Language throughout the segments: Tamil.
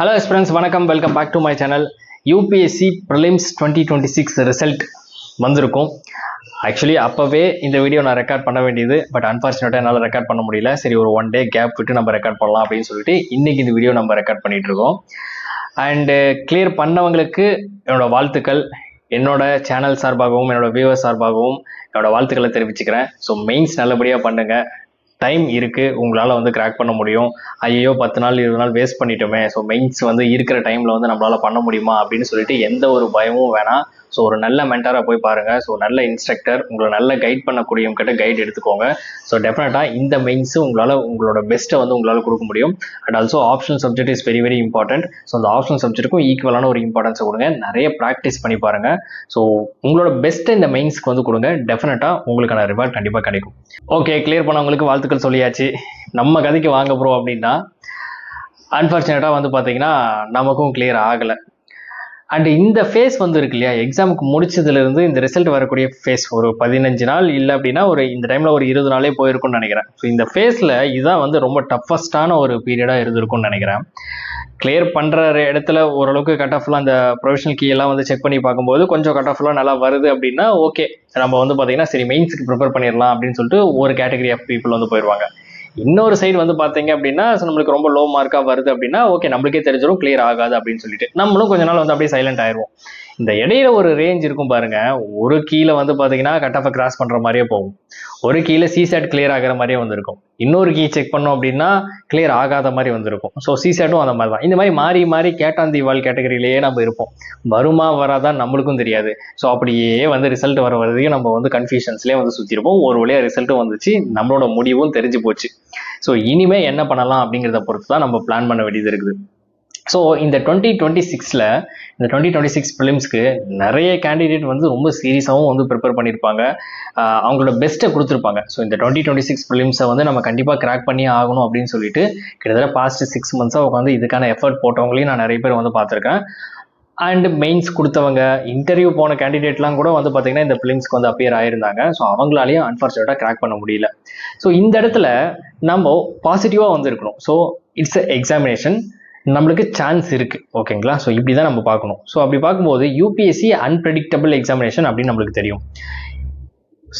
Hello friends, வணக்கம். Welcome back to my channel. UPSC prelims 2026 result வந்திருக்கும். ஆக்சுவலி அப்போவே இந்த வீடியோ நான் ரெக்கார்ட் பண்ண வேண்டியது, பட் அன்ஃபார்ச்சுனேட்டாக என்னால் ரெக்கார்ட் பண்ண முடியல. சரி, ஒரு 1 டே கேப் விட்டு நம்ம ரெக்கார்ட் பண்ணலாம் அப்படின்னு சொல்லிட்டு இன்னைக்கு இந்த வீடியோ நம்ம ரெக்கார்ட் பண்ணிட்டு இருக்கோம். அண்டு கிளியர் பண்ணவங்களுக்கு என்னோட வாழ்த்துக்கள். என்னோட சேனல் சார்பாகவும் என்னோட வியூவர்ஸ் சார்பாகவும் என்னோட வாழ்த்துக்களை தெரிவிச்சுக்கிறேன். ஸோ மெயின்ஸ் நல்லபடியாக பண்ணுங்க. டைம் இருக்குது, உங்களால் வந்து கிராக் பண்ண முடியும். ஐயோ 10 நாள் 20 நாள் வேஸ்ட் பண்ணிட்டோமே, ஸோ மெயின்ஸ் வந்து இருக்கிற டைமில் வந்து நம்மளால் பண்ண முடியுமா அப்படின்னு சொல்லிட்டு எந்த ஒரு பயமும் வேணாம். ஸோ ஒரு நல்ல மென்டாராக போய் பாருங்கள். ஸோ நல்ல இன்ஸ்ட்ரக்டர், உங்களை நல்ல கைட் பண்ணக்கூடியவங்கிட்ட கைட் எடுத்துக்கோங்க. ஸோ டெஃபினட்டாக இந்த மெயின்ஸு உங்களோட பெஸ்ட்டை வந்து உங்களால் கொடுக்க முடியும். And also optional subject is very very important. So அந்த ஆப்ஷனல் சப்ஜெக்ட்டுக்கும் ஈக்குவலான ஒரு இம்பார்ட்டன்ஸை கொடுங்க. நிறைய ப்ராக்டிஸ் பண்ணி பாருங்கள். ஸோ உங்களோட பெஸ்ட்டை இந்த மெயின்ஸ்க்கு வந்து கொடுங்க. டெஃபினட்டாக உங்களுக்கான ரிவார்ட் கண்டிப்பாக கிடைக்கும். ஓகே, கிளியர் பண்ணவங்களுக்கு வாழ்த்துக்கள் சொல்லியாச்சு. நம்ம கதைக்கு வாங்க ப்ரோ அப்படின்னா, அன்ஃபார்ச்சுனேட்டாக வந்து பார்த்தீங்கன்னா நமக்கும் கிளியர் ஆகலை. அண்ட் இந்த ஃபேஸ் வந்து இருக்கு இல்லையா, எக்ஸாமுக்கு முடிச்சதுலேருந்து இந்த ரிசல்ட் வரக்கூடிய ஃபேஸ் ஒரு 15 நாள் இல்லை அப்படின்னா ஒரு இந்த டைமில் ஒரு 20 நாளே போயிருக்கும்னு நினைக்கிறேன். ஸோ இந்த ஃபேஸில் இதுதான் வந்து ரொம்ப டஃபஸ்டான ஒரு பீரியடாக இருந்திருக்கும்னு நினைக்கிறேன். கிளியர் பண்ணுற இடத்துல ஓரளவுக்கு கட் ஆஃப்லாம் அந்த ப்ரொஃபஷனல் கீ எல்லாம் வந்து செக் பண்ணி பார்க்கும்போது கொஞ்சம் கட் ஆஃப்லாம் நல்லா வருது அப்படின்னா ஓகே, நம்ம வந்து பார்த்தீங்கன்னா சரி மெயின்ஸுக்கு ப்ரிப்பேர் பண்ணிடலாம் அப்படின்னு சொல்லிட்டு ஒரு கேட்டகரி ஆஃப் பீப்புள் வந்து போயிடுவாங்க. இன்னொரு சைடு வந்து பார்த்தீங்க அப்படின்னா நம்மளுக்கு ரொம்ப லோ மார்க்காக வருது அப்படின்னா ஓகே, நம்மளுக்கே தெரிஞ்சிடும் கிளியர் ஆகாது அப்படின்னு சொல்லிட்டு நம்மளும் கொஞ்ச நாள் வந்து அப்படியே சைலண்ட் ஆயிடுவோம். இந்த இடையில ஒரு ரேஞ்ச் இருக்கும் பாருங்க. ஒரு கீழே வந்து பார்த்தீங்கன்னா கட் ஆஃபை கிராஸ் பண்ணுற மாதிரியே போகும், ஒரு கீழே சிசேட் கிளியர் ஆகிற மாதிரியே வந்திருக்கும், இன்னொரு கீ செக் பண்ணோம் அப்படின்னா கிளியர் ஆகாத மாதிரி வந்திருக்கும். ஸோ சிசேட்டும் அந்த மாதிரி தான். இந்த மாதிரி மாறி மாறி கேட்டாந்திவால் கேட்டகரியிலேயே நம்ம இருப்போம். வருமா வராதான் நம்மளுக்கும் தெரியாது. ஸோ அப்படியே வந்து ரிசல்ட் வர வரைக்கும் நம்ம வந்து கன்ஃபியூஷன்ஸ்லேயே வந்து சுற்றிருப்போம். ஒரு வழியாக ரிசல்ட்டும் வந்துச்சு, நம்மளோட முடிவும் தெரிஞ்சு போச்சு. ஸோ இனிமேல் என்ன பண்ணலாம் அப்படிங்கிறத பொறுத்து தான் நம்ம பிளான் பண்ண வேண்டியது இருக்குது. ஸோ இந்த 2026 இந்த 2026 ப்ரிலிம்ஸ்க்கு நிறைய கேண்டிடேட் வந்து ரொம்ப சீரியஸாகவும் வந்து ப்ரிப்பேர் பண்ணியிருப்பாங்க. அவங்களோட பெஸ்ட்டை கொடுத்துருப்பாங்க. ஸோ இந்த 2026 ப்ரிலிம்ஸை வந்து நம்ம கண்டிப்பாக கிராக் பண்ணி ஆகணும் அப்படின்னு சொல்லிட்டு கிட்டத்தட்ட பாஸ்ட் 6 மந்த்ஸாக உட்காந்து இதுக்கான எஃபர்ட் போட்டவங்களையும் நான் நிறைய பேர் வந்து பார்த்துருக்கேன். அண்ட் மெயின்ஸ் கொடுத்தவங்க, இன்டர்வியூ போன கேண்டிடேட்லாம் கூட வந்து பார்த்தீங்கன்னா இந்த ப்ரிலிம்ஸ்க்கு வந்து அப்பியர் ஆயிருந்தாங்க. ஸோ அவங்களாலையும் அன்ஃபார்ச்சுனேட்டாக கிராக் பண்ண முடியல. ஸோ இந்த இடத்துல நம்ம பாசிட்டிவாக வந்து இருக்கணும். ஸோ இட்ஸ் எக்ஸாமினேஷன், நம்மளுக்கு சான்ஸ் இருக்குது, ஓகேங்களா? ஸோ இப்படி தான் நம்ம பார்க்கணும். ஸோ அப்படி பார்க்கும்போது யூபிஎஸ்சி அன்பிரடிக்டபிள் எக்ஸாமினேஷன் அப்படின்னு நம்மளுக்கு தெரியும்.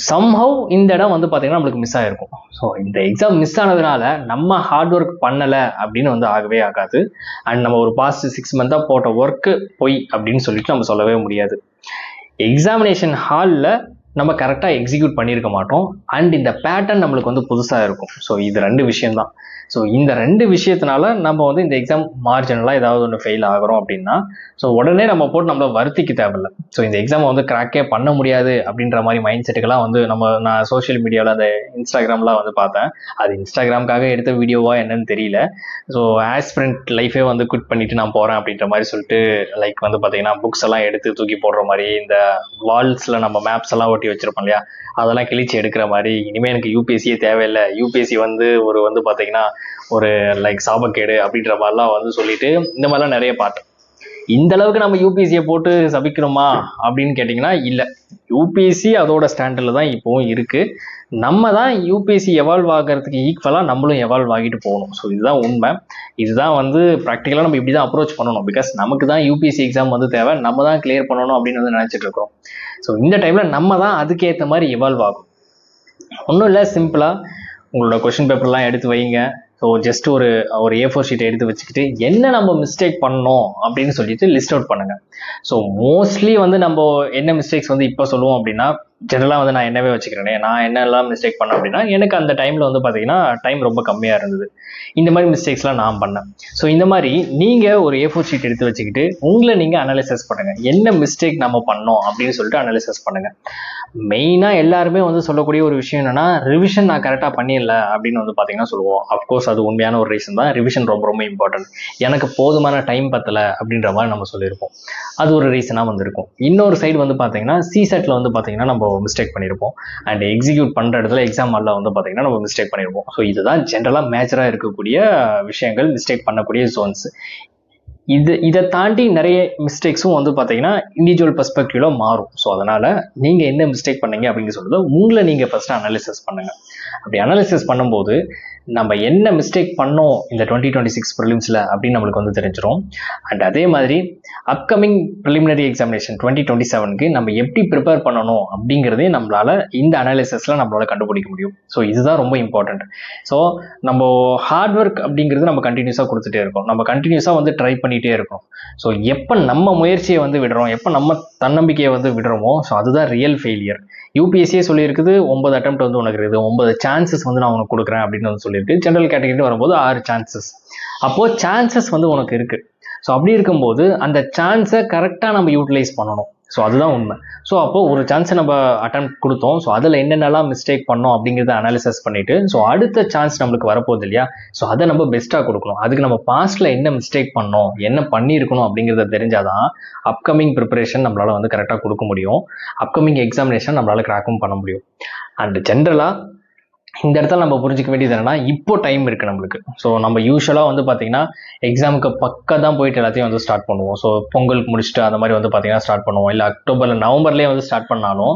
சம்ஹவ் இந்த இடம் வந்து பார்த்தீங்கன்னா நம்மளுக்கு மிஸ் ஆகிருக்கும். ஸோ இந்த எக்ஸாம் மிஸ் ஆனதுனால நம்ம ஹார்ட் ஒர்க் பண்ணலை அப்படின்னு வந்து ஆகவே ஆகாது. அண்ட் நம்ம ஒரு பாஸ்ட் 6 மந்த்தாக போட்ட ஒர்க்கு போய் அப்படின்னு சொல்லிட்டு நம்ம சொல்லவே முடியாது. எக்ஸாமினேஷன் ஹாலில் நம்ம கரெக்டாக எக்ஸிக்யூட் பண்ணியிருக்க மாட்டோம். அண்ட் இந்த பேட்டர்ன் நம்மளுக்கு வந்து புதுசாக இருக்கும். ஸோ இது 2 விஷயம்தான். ஸோ இந்த 2 விஷயத்தினால நம்ம வந்து இந்த எக்ஸாம் மார்ஜினலாக ஏதாவது ஒன்று ஃபெயில் ஆகிறோம் அப்படின்னா ஸோ உடனே நம்ம போட்டு நம்மளை வருத்திக்க தேவையில்லை. ஸோ இந்த எக்ஸாமை வந்து கிராக்கே பண்ண முடியாது அப்படின்ற மாதிரி மைண்ட் செட்டுக்கெல்லாம் வந்து நான் சோஷியல் மீடியாவில் அந்த இன்ஸ்டாகிராம்லாம் வந்து பார்த்தேன். அது இன்ஸ்டாகிராமுக்காக எடுத்த வீடியோவா என்னன்னு தெரியல. ஸோ ஆஸ்பிரண்ட் லைஃபே வந்து குவிட் பண்ணிட்டு நான் போகிறேன் அப்படின்ற மாதிரி சொல்லிட்டு லைக் வந்து பார்த்தீங்கன்னா புக்ஸ் எல்லாம் எடுத்து தூக்கி போடுற மாதிரி, இந்த வால்ஸில் நம்ம மேப்ஸ் எல்லாம் ஒட்டி வச்சிருப்போம் இல்லையா, அதெல்லாம் கிழிச்சு எடுக்கிற மாதிரி, இனிமேல் எனக்கு யூபிஎஸ்சியே தேவையில்லை, யூபிஎஸ்சி வந்து வந்து பார்த்தீங்கன்னா ஒரு லைக் சாபக்கேடு அப்படின்ற மாதிரிலாம் வந்து சொல்லிட்டு இந்த மாதிரிலாம் நிறைய பார்த்தேன். இந்த அளவுக்கு நம்ம யூபிஎஸ்சியை போட்டு சபிக்கணுமா அப்படின்னு கேட்டிங்கன்னா இல்லை. யூபிஎஸ்சி அதோட ஸ்டாண்டர்டில் தான் இப்போவும் இருக்குது. நம்ம தான் யூபிஎஸ்சி எவால்வ் ஆகிறதுக்கு ஈக்குவலாக நம்மளும் எவால்வ் ஆகிட்டு போகணும். ஸோ இதுதான் உண்மை. இதுதான் வந்து ப்ராக்டிக்கலாக நம்ம இப்படி தான் அப்ரோச் பண்ணணும். பிகாஸ் நமக்கு தான் யூபிஎஸ்சி எக்ஸாம் வந்து தேவை, நம்ம தான் கிளியர் பண்ணணும் அப்படின்னு வந்து நினச்சிட்டு இருக்கோம். ஸோ இந்த டைமில் நம்ம தான் அதுக்கேற்ற மாதிரி எவால்வ் ஆகும். ஒன்றும் இல்லை, சிம்பிளாக உங்களோட கொஷின் பேப்பர்லாம் எடுத்து வைங்க. ஸோ ஜஸ்ட் ஒரு A4 ஷீட்டை எடுத்து வச்சுக்கிட்டு என்ன நம்ம மிஸ்டேக் பண்ணோம் அப்படின்னு சொல்லிட்டு லிஸ்ட் அவுட் பண்ணுங்கள். ஸோ மோஸ்ட்லி வந்து நம்ம என்ன மிஸ்டேக்ஸ் வந்து இப்போ சொல்லுவோம் அப்படின்னா, ஜெனரலாக வந்து நான் என்னவே வச்சுக்கிறேனே, நான் என்னெல்லாம் மிஸ்டேக் பண்ணேன் அப்படின்னா, எனக்கு அந்த டைமில் வந்து பார்த்தீங்கன்னா டைம் ரொம்ப கம்மியாக இருந்தது. இந்த மாதிரி மிஸ்டேக்ஸ்லாம் நான் பண்ணேன். ஸோ இந்த மாதிரி நீங்கள் ஒரு A4 ஷீட் எடுத்து வச்சுக்கிட்டு உங்களை நீங்கள் அனலைசஸ் பண்ணுங்கள். என்ன மிஸ்டேக் நம்ம பண்ணோம் அப்படின்னு சொல்லிட்டு அனலைசஸ் பண்ணுங்கள். மெயினாக எல்லாருமே வந்து சொல்லக்கூடிய ஒரு விஷயம் என்னென்னா, ரிவிஷன் நான் கரெக்டாக பண்ணிடல அப்படின்னு வந்து பார்த்தீங்கன்னா சொல்லுவோம். அஃப்கோர்ஸ் அது உண்மையான ஒரு ரீசன் தான். ரிவிஷன் ரொம்ப ரொம்ப இம்பார்ட்டன்ட். எனக்கு போதுமான டைம் பத்தலை அப்படின்ற மாதிரி நம்ம சொல்லியிருப்போம். அது ஒரு ரீசனாக வந்திருக்கும். இன்னொரு சைடு வந்து பார்த்தீங்கன்னா சிசெட்டில் வந்து பார்த்தீங்கன்னா நம்ம மிஸ்டேக் பண்ணியிருப்போம். அண்ட் எக்ஸிக்யூட் பண்ணுற இடத்துல எக்ஸாம் ஹாலில் வந்து பார்த்தீங்கன்னா நம்ம மிஸ்டேக் பண்ணியிருப்போம். ஸோ இதுதான் ஜென்ரலாக மேஜராக இருக்கக்கூடிய விஷயங்கள், மிஸ்டேக் பண்ணக்கூடிய ஜோன்ஸ். இதை தாண்டி நிறைய மிஸ்டேக்ஸும் வந்து பார்த்தீங்கன்னா இண்டிவிஜுவல் பெர்ஸ்பெக்டிவ்ல மாறும். ஸோ அதனால நீங்க என்ன மிஸ்டேக் பண்ணீங்க அப்படின்னு சொல்றது உங்களை நீங்க ஃபர்ஸ்ட் அனாலிசிஸ் பண்ணுங்க. அப்படி அனாலிசிஸ் பண்ணும்போது நம்ம என்ன மிஸ்டேக் பண்ணோம் இந்த 2026 ப்ரிலிம்ஸில் அப்படின்னு நம்மளுக்கு வந்து தெரிஞ்சிடும். அண்ட் அதே மாதிரி அப்கமிங் ப்ரிலிமினரி எக்ஸாமினேஷன் 2027க்கு நம்ம எப்படி ப்ரிப்பேர் பண்ணணும் அப்படிங்கிறதையும் நம்மளால இந்த அனாலிசிஸில் நம்மளால கண்டுபிடிக்க முடியும். ஸோ இதுதான் ரொம்ப இம்பார்ட்டன்ட். ஸோ நம்ம ஹார்ட் ஒர்க் அப்படிங்கிறது நம்ம கண்டினியூஸாக கொடுத்துட்டே இருக்கோம், நம்ம கண்டினியூஸாக வந்து ட்ரை பண்ணிகிட்டே இருக்கோம். ஸோ எப்போ நம்ம முயற்சியை வந்து விடுறோம், எப்போ நம்ம தன்னம்பிக்கையை வந்து விடுறோமோ ஸோ அதுதான் ரியல் ஃபெயிலியர். யூபிஎஸ்சியே சொல்லியிருக்குது 9 அட்டெம்ப்ட் வந்து உனக்கு இருக்குது, 9 சான்சஸ் வந்து நான் உனக்கு கொடுக்குறேன் அப்படின்னு வந்து சொல்லியிருக்கு. ஜென்ரல் கேட்டகரி வரும்போது 6 சான்சஸ். அப்போது சான்சஸ் வந்து உனக்கு இருக்குது. ஸோ அப்படி இருக்கும்போது அந்த சான்ஸை கரெக்டாக நம்ம யூட்டிலைஸ் பண்ணணும். ஸோ அதுதான் உண்மை. ஸோ அப்போது ஒரு சான்ஸை நம்ம அட்டெம்ப்ட் கொடுத்தோம், ஸோ அதில் என்னென்னலாம் மிஸ்டேக் பண்ணோம் அப்படிங்கிறத அனாலிசிஸ் பண்ணிவிட்டு ஸோ அடுத்த சான்ஸ் நம்மளுக்கு வரப்போகுது இல்லையா, ஸோ அதை நம்ம பெஸ்ட்டாக கொடுக்கணும். அதுக்கு நம்ம பாஸ்ட்டில் என்ன மிஸ்டேக் பண்ணோம், என்ன பண்ணியிருக்கணும் அப்படிங்கிறத தெரிஞ்சாதான் அப்கமிங் ப்ரிப்பரேஷன் நம்மளால் வந்து கரெக்டாக கொடுக்க முடியும், அப்கமிங் எக்ஸாமினேஷன் நம்மளால் கிராக்கும் பண்ண முடியும். அண்ட் ஜென்ரலாக இந்த இடத்துல நம்ம புரிஞ்சிக்க வேண்டியது என்னன்னா, இப்போ டைம் இருக்குது நம்மளுக்கு. ஸோ நம்ம யூஸ்வலாக வந்து பார்த்தீங்கன்னா எக்ஸாமுக்கு பக்கம் தான் போயிட்டு எல்லாத்தையும் வந்து ஸ்டார்ட் பண்ணுவோம். ஸோ பொங்கலுக்கு முடிச்சுட்டு அந்த மாதிரி வந்து பார்த்தீங்கன்னா ஸ்டார்ட் பண்ணுவோம், இல்லை அக்டோபரில் நவம்பர்லேயே வந்து ஸ்டார்ட் பண்ணாலும்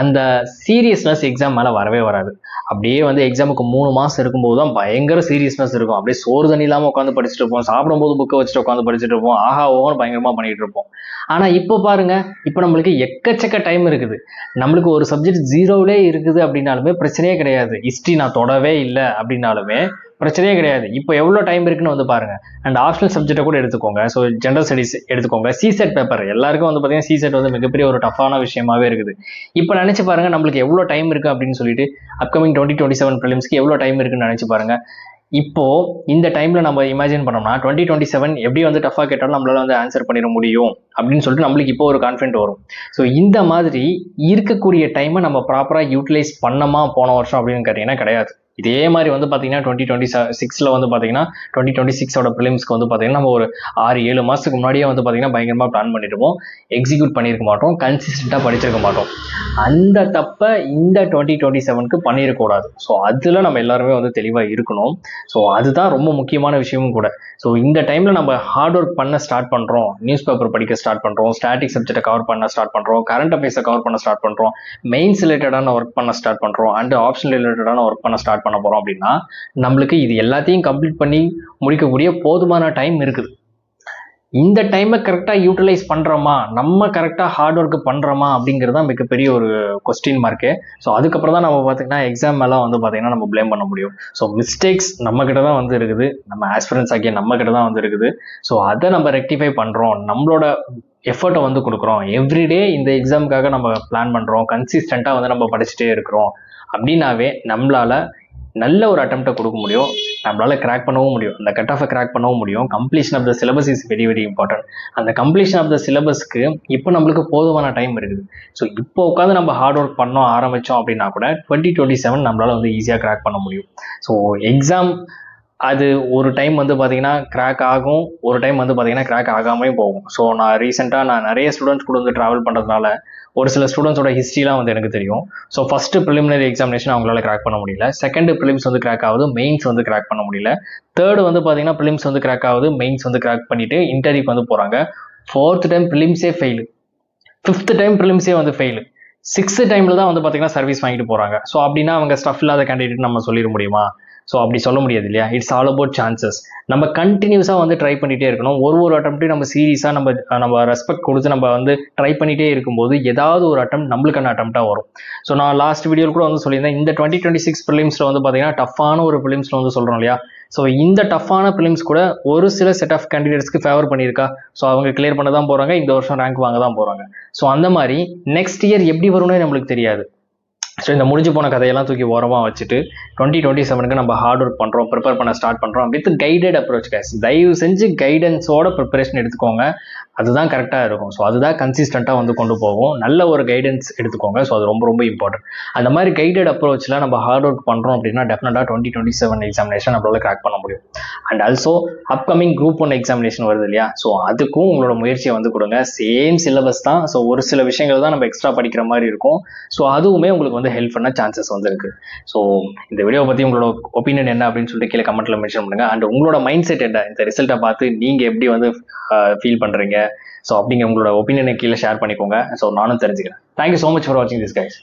அந்த சீரியஸ்னஸ் எக்ஸாம் மேலே வரவே வராது. அப்படியே வந்து எக்ஸாமுக்கு 3 மாதம் இருக்கும்போது தான் பயங்கர சீரியஸ்னஸ் இருக்கும். அப்படியே சோறு தண்ணி இல்லாமல் உட்காந்து படிச்சுட்டு இருப்போம், சாப்பிடும்போது புக்கை வச்சுட்டு உட்காந்து படிச்சுட்டு இருப்போம், ஆஹா ஓன்னு பயங்கரமாக பண்ணிட்டு இருப்போம். ஆனால் இப்போ பாருங்க, இப்போ நம்மளுக்கு எக்கச்சக்க டைம் இருக்குது. நம்மளுக்கு ஒரு சப்ஜெக்ட் 0லே இருக்குது அப்படின்னாலுமே பிரச்சனையே கிடையாது. ஹிஸ்ட்ரி நான் தொடவே இல்லை அப்படின்னாலுமே பிரச்சனையே கிடையாது. இப்போ எவ்வளோ டைம் இருக்குன்னு வந்து பாருங்க. அண்ட் ஆப்ஷனல் சப்ஜெக்டை கூட எடுத்துக்கோங்க. ஸோ ஜென்ரல் ஸ்டடிஸ் எடுத்துக்கோங்க. சிசெட் பேப்பர் எல்லாருக்கும் வந்து பார்த்தீங்கன்னா சிசெட் வந்து மிகப்பெரிய ஒரு டஃப்பான விஷயமாவே இருக்குது. இப்போ நினைச்சு பாருங்க நம்மளுக்கு எவ்வளோ டைம் இருக்கு அப்படின்னு சொல்லிட்டு அப்கமிங் 2027 ப்ரிலிம்ஸ்க்கு எவ்வளோ டைம் இருக்குன்னு நினைச்சு பாருங்க. இப்போ இந்த டைம்ல நம்ம இமேஜின் பண்ணோம்னா 2027 எப்படி வந்து டஃபா கேட்டாலும் நம்மளால வந்து ஆன்சர் பண்ணிட முடியும் அப்படின்னு சொல்லிட்டு நம்மளுக்கு இப்போ ஒரு கான்ஃபிடென்ட் வரும். ஸோ இந்த மாதிரி இருக்கக்கூடிய டைமை நம்ம ப்ராப்பராக யூட்டிலைஸ் பண்ணமா போன வருஷம் அப்படின்னு கேட்டீங்கன்னா கிடையாது. இதே மாதிரி வந்து பார்த்தீங்கன்னா 2026 வந்து பார்த்தீங்கன்னா 2026 ப்ரிலிம்ஸ்க்கு வந்து பார்த்தீங்கன்னா நம்ம ஒரு 6-7 மாதத்துக்கு முன்னாடியே வந்து பார்த்தீங்கன்னா பயங்கரமாக பிளான் பண்ணிருப்போம், எக்ஸிக்யூட் பண்ணியிருக்க மாட்டோம், கன்சிஸ்டண்ட்டாக படிச்சிருக்க மாட்டோம். அந்த தப்பை இந்த 2027க்கு பண்ணிடக்கூடாது. ஸோ அதில் நம்ம எல்லாருமே வந்து தெளிவாக இருக்கணும். ஸோ அதுதான் ரொம்ப முக்கியமான விஷயமும் கூட. ஸோ இந்த டைமில் நம்ம ஹார்ட் ஒர்க் பண்ண ஸ்டார்ட் பண்ணுறோம், நியூஸ் பேப்பர் படிக்க ஸ்டார்ட் பண்ணுறோம், ஸ்டாட்டிக் சப்ஜெக்டை கவர் பண்ண ஸ்டார்ட் பண்ணுறோம், கரண்ட் அஃபேர்ஸை கவர் பண்ண ஸ்டார்ட் பண்ணுறோம், மெயின்ஸ் ரிலேட்டடான ஒர்க் பண்ண ஸ்டார்ட் பண்ணுறோம், அண்ட் ஆப்ஷன் ரிலேட்டடான ஒர்க் பண்ண ஸ்டார்ட் பண்ண போகிறோம் அப்படின்னா நம்மளுக்கு இது எல்லாத்தையும் கம்ப்ளீட் பண்ணி முடிக்கக்கூடிய போதுமான டைம் இருக்குது. இந்த டைமை கரெக்டாக யூட்டிலைஸ் பண்ணுறோமா, நம்ம கரெக்டாக ஹார்ட் ஒர்க் பண்ணுறோமா அப்படிங்கிறது தான் மிகப்பெரிய ஒரு கொஸ்டின் மார்க்கு. ஸோ அதுக்கப்புறம் தான் நம்ம பார்த்தீங்கன்னா எக்ஸாம் மேலே வந்து பார்த்தீங்கன்னா நம்ம ப்ளேம் பண்ண முடியும். ஸோ மிஸ்டேக்ஸ் நம்மக்கிட்ட தான் வந்து இருக்குது, நம்ம ஆஸ்பிரன்ஸ் ஆகிய நம்மக்கிட்ட தான் வந்து இருக்குது. ஸோ அதை நம்ம ரெக்டிஃபை பண்ணுறோம், நம்மளோட எஃபர்ட்டை வந்து கொடுக்குறோம், எவ்ரிடே இந்த எக்ஸாமுக்காக நம்ம பிளான் பண்ணுறோம், கன்சிஸ்டண்ட்டாக வந்து நம்ம படிச்சுட்டே இருக்கிறோம் அப்படின்னாவே நம்மளால் நல்ல ஒரு அட்டெம்ப்டை கொடுக்க முடியும், நம்மளால கிராக் பண்ணவும் முடியும், அந்த கட் ஆஃபை கிராக் பண்ணவும் முடியும். Completion of the syllabus is very very important. அந்த கம்ப்ளீஷன் ஆஃப் த சிலபஸ்க்கு இப்போ நம்மளுக்கு போதுமான டைம் இருக்குது. ஸோ இப்போ உட்காந்து நம்ம ஹார்ட் ஒர்க் பண்ணோம் ஆரம்பித்தோம் அப்படின்னா கூட 2027 நம்மளால வந்து ஈஸியாக கிராக் பண்ண முடியும். ஸோ எக்ஸாம் அது ஒரு டைம் வந்து பார்த்தீங்கன்னா கிராக் ஆகும், ஒரு டைம் வந்து பார்த்தீங்கன்னா கிராக் ஆகாமே போகும். ஸோ நான் ரீசெண்டாக நிறைய ஸ்டூடெண்ட்ஸ் கூட வந்து ட்ராவல் பண்ணுறதுனால ஒரு சில ஸ்டூடெண்ட்ஸோட ஹிஸ்ட்ரிலாம் வந்து எனக்கு தெரியும். ஸோ ஃபஸ்ட்டு ப்ரிலிமினரி எக்ஸாமினேஷன் அவங்களால கிராக் பண்ண முடியல, செகண்ட் ப்ரிலிம்ஸ் வந்து கிராக் ஆகுது, மெயின்ஸ் வந்து கிராக் பண்ண முடியல, தேர்டு வந்து பார்த்தீங்கன்னா ப்ரிலிம்ஸ் வந்து கிராக் ஆகுது, மெயின்ஸ் வந்து கிராக் பண்ணிட்டு இன்டர்வியூக்கு வந்து போகிறாங்க, ஃபோர்த் டைம் ப்ரிலிம்ஸே ஃபெயிலு, ஃபிஃப்த் டைம் ப்ரிலிம்ஸே வந்து ஃபெயிலு, சிக்ஸ்த் டைமில் தான் வந்து பார்த்தீங்கன்னா சர்வீஸ் வாங்கிட்டு போகிறாங்க. ஸோ அப்படின்னா அவங்க ஸ்டஃப் இல்லாத கேண்டிடேட் நம்ம சொல்லிட முடியுமா? ஸோ அப்படி சொல்ல முடியாது இல்லையா. It's all about chances. நம்ம கண்டினியூஸாக வந்து ட்ரை பண்ணிகிட்டே இருக்கணும். ஒரு அட்டம்ப்ட்டையும் நம்ம சீரியஸாக நம்ம ரெஸ்பெக்ட் கொடுத்து நம்ம வந்து ட்ரை பண்ணிகிட்டே இருக்கும்போது ஏதாவது ஒரு அட்டெம்ப்ட் நம்மளுக்கான அட்டெம்ப்டாக வரும். ஸோ நான் லாஸ்ட் வீடியோவில் கூட வந்து சொல்லியிருந்தேன், இந்த 2026 ப்ரிலிம்ஸில் வந்து பார்த்தீங்கன்னா டஃப்பான ஒரு ப்ரிலிம்ஸில் வந்து சொல்கிறோம் இல்லையா. ஸோ இந்த டஃப்பான ப்ரிலிம்ஸ் கூட ஒரு சில செட் ஆஃப் கேண்டிடேட்ஸ்க்கு ஃபேவர் பண்ணியிருக்கா. ஸோ அவங்க கிளியர் பண்ண தான் போகிறாங்க, இந்த வருஷம் ரேங்க் வாங்க தான் போகிறாங்க. ஸோ அந்த மாதிரி நெக்ஸ்ட் இயர் எப்படி வரும்னு நம்மளுக்கு தெரியாது. ஸோ இந்த முடிஞ்சு போன கதையெல்லாம் தூக்கி ஓரமாக வச்சுட்டு 2027க்கு நம்ம ஹார்ட் ஒர்க் பண்ணுறோம், ப்ரிப்பேர் பண்ண ஸ்டார்ட் பண்ணுறோம் வித் கைடட் அப்ரோச் கைஸ். தயவு செஞ்சு கைடன்ஸோட ப்ரிப்பரேஷன் எடுத்துக்கோங்க. அதுதான் கரெக்டாக இருக்கும். ஸோ அதுதான் கன்சிஸ்டண்ட்டாக வந்து கொண்டு போகும். நல்ல ஒரு கைடன்ஸ் எடுத்துக்கோங்க. ஸோ அது ரொம்ப ரொம்ப இம்பார்ட்டன்ட். அந்த மாதிரி கைடட் அப்ரோச்சில் நம்ம ஹார்ட் ஒர்க் பண்ணுறோம் அப்படின்னா டெஃபினட்டாக 2027 எக்ஸாமினேஷன் நம்மளால கிராக் பண்ண முடியும். And also upcoming group 1 examination வருது இல்லையா, ஸோ அதுக்கும் உங்களோட முயற்சியை வந்து கொடுங்க. சேம் சிலபஸ் தான். ஸோ ஒரு சில விஷயங்கள் தான் நம்ம எக்ஸ்ட்ரா படிக்கிற மாதிரி இருக்கும். ஸோ அதுவுமே உங்களுக்கு வந்து ஹெல்ப் பண்ண சான்சஸ் வந்து இருக்கு. ஸோ இந்த வீடியோ பற்றி உங்களோட ஒப்பீனியன் என்ன அப்படின்னு சொல்லிட்டு கீழே கமெண்ட்ல மென்ஷன் பண்ணுங்க. அண்ட் உங்களோட மைண்ட் செட் என்ன, இந்த ரிசல்ட்டை பார்த்து நீங்கள் எப்படி வந்து ஃபீல் பண்ணுறீங்க, ஸோ அப்படிங்க உங்களோட ஒப்பீனியனை கீழே ஷேர் பண்ணிக்கோங்க. ஸோ நானும் தெரிஞ்சுக்கிறேன். தேங்க்யூ ஸோ மச் ஃபார் வாட்சிங் திஸ் கைஸ்.